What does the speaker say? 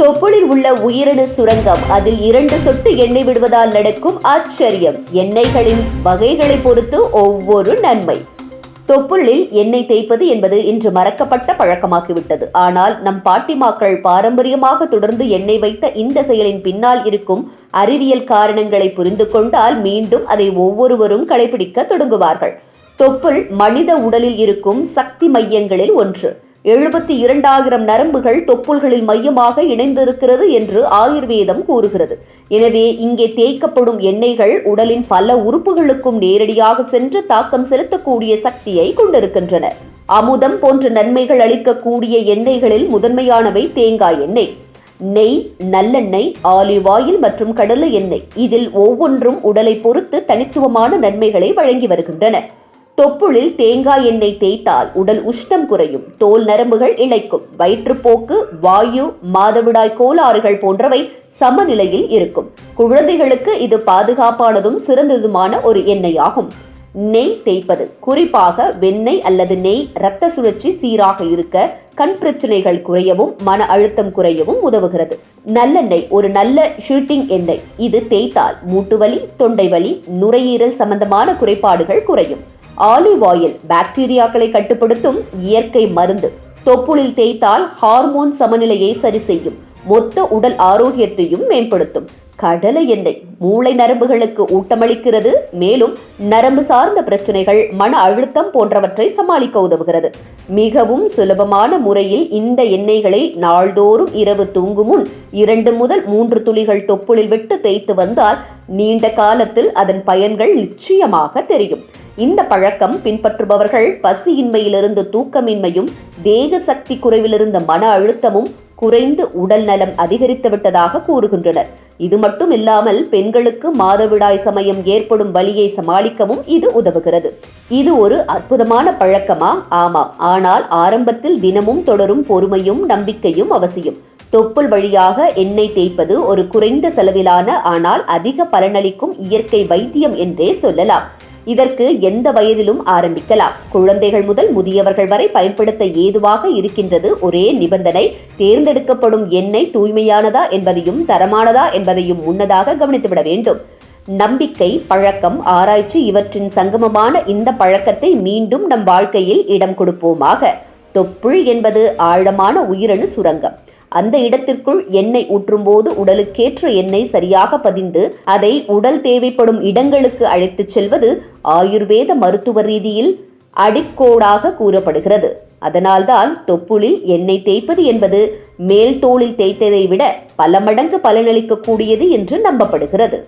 தொப்புளில் உள்ள உயிரணு சுரங்கம். அதில் 2 சொட்டு எண்ணெய் விடுவதால் நடக்கும் ஆச்சரியம். எண்ணெய்களின் வகைகளை பொறுத்து ஒவ்வொரு நன்மை. தொப்புளில் எண்ணெய் தேய்ப்பது என்பது இன்று மறக்கப்பட்ட பழக்கமாகிவிட்டது. ஆனால் நம் பாட்டிமாக்கள் பாரம்பரியமாக தொடர்ந்து எண்ணெய் வைத்த இந்த செயலின் பின்னால் இருக்கும் அறிவியல் காரணங்களை புரிந்து கொண்டால் மீண்டும் அதை ஒவ்வொருவரும் கடைபிடிக்க தொடங்குவார்கள். தொப்புள் மனித உடலில் இருக்கும் சக்தி மையங்களில் ஒன்று. 72,000 நரம்புகள் தொப்புள்களில் மையமாக இணைந்திருக்கிறது என்று ஆயுர்வேதம் கூறுகிறது. எனவே இங்கே தேய்க்கப்படும் எண்ணெய்கள் உடலின் பல உறுப்புகளுக்கும் நேரடியாக சென்று தாக்கம் செலுத்தக்கூடிய சக்தியை கொண்டிருக்கின்றன. அமுதம் போன்ற நன்மைகள் அளிக்கக்கூடிய எண்ணெய்களில் முதன்மையானவை தேங்காய் எண்ணெய், நெய், நல்லெண்ணெய், ஆலிவ் ஆயில் மற்றும் கடலை எண்ணெய். இதில் ஒவ்வொன்றும் உடலை பொறுத்து தனித்துவமான நன்மைகளை வழங்கி வருகின்றன. தொப்புளில் தேங்காய் எண்ணெய் தேய்த்தால் உடல் உஷ்ணம் குறையும், தோல் நரம்புகள் இளைக்கும், வயிற்றுப்போக்கு, வாயு, மாதவிடாய் கோளாறுகள் போன்றவை சமநிலையில் இருக்கும். குழந்தைகளுக்கு இது பாதுகாப்பானதும் சிறந்ததுமான ஒரு எண்ணெயாகும். நெய் தேய்ப்பது, குறிப்பாக வெண்ணெய் அல்லது நெய் இரத்த சுழற்சி சீராக இருக்க, கண் பிரச்சனைகள் குறையவும் மன அழுத்தம் குறையவும் உதவுகிறது. நல்லெண்ணெய் ஒரு நல்ல ஷூட்டிங் எண்ணெய். இது தேய்த்தால் மூட்டுவலி, தொண்டை வலி, நுரையீரல் சம்பந்தமான குறைபாடுகள் குறையும். ஆலிவ் ஆயில் பாக்டீரியாக்களை கட்டுப்படுத்தும் இயற்கை மருந்து. தொப்புளில் தேய்த்தால் ஹார்மோன் சமநிலையை சரி செய்யும், மொத்த உடல் ஆரோக்கியத்தையும் மேம்படுத்தும். கடலை எண்ணெய் மூளை நரம்புகளுக்கு ஊட்டமளிக்கிறது, மேலும் நரம்பு சார்ந்த பிரச்சனைகள், மன அழுத்தம் போன்றவற்றை சமாளிக்க உதவுகிறது. மிகவும் சுலபமான முறையில் இந்த எண்ணெய்களை நாள்தோறும் இரவு தூங்கும் முன் 2 முதல் 3 துளிகள் தொப்புளில் விட்டு தேய்த்து வந்தால் நீண்ட காலத்தில் அதன் பயன்கள் நிச்சயமாக தெரியும். இந்த பழக்கம் பின்பற்றுபவர்கள் பசியின்மையிலிருந்து தூக்கமின்மையும், தேக சக்தி குறைவிலிருந்த மன அழுத்தமும் குறைந்து உடல் நலம் அதிகரித்து விட்டதாக கூறுகின்றனர். இது மட்டும் இல்லாமல் பெண்களுக்கு மாதவிடாய் சமயம் ஏற்படும் வலியை சமாளிக்கவும் இது உதவுகிறது. இது ஒரு அற்புதமான பழக்கமா? ஆமாம். ஆனால் ஆரம்பத்தில் தினமும் தொடரும் பொறுமையும் நம்பிக்கையும் அவசியம். தொப்புள் வழியாக எண்ணெய் தேய்ப்பது ஒரு குறைந்த செலவிலான ஆனால் அதிக பலனளிக்கும் இயற்கை வைத்தியம் என்றே சொல்லலாம். இதற்கு எந்த வயதிலும் ஆரம்பிக்கலாம். குழந்தைகள் முதல் முதியவர்கள் வரை பயன்படுத்த ஏதுவாக இருக்கின்றது. ஒரே நிபந்தனை, தேர்ந்தெடுக்கப்படும் எண்ணெய் தூய்மையானதா என்பதையும் தரமானதா என்பதையும் முன்னதாக கவனித்துவிட வேண்டும். நம்பிக்கை, பழக்கம், ஆராய்ச்சி இவற்றின் சங்கமமான இந்த பழக்கத்தை மீண்டும் நம் வாழ்க்கையில் இடம் கொடுப்போமாக. தொப்புள் என்பது ஆழமான உயிரணு சுரங்கம். அந்த இடத்திற்குள் எண்ணெய் ஊற்றும் போது உடலுக்கேற்ற எண்ணெய் சரியாக பதிந்து அதை உடல் தேவைப்படும் இடங்களுக்கு அழைத்துச் செல்வது ஆயுர்வேத மருத்துவ ரீதியில் அடிக்கோடாக கூறப்படுகிறது. அதனால்தான் தொப்புளில் எண்ணெய் தேய்ப்பது என்பது மேல் தோளில் தேய்த்ததை விட பல மடங்கு பலனளிக்கக்கூடியது என்று நம்பப்படுகிறது.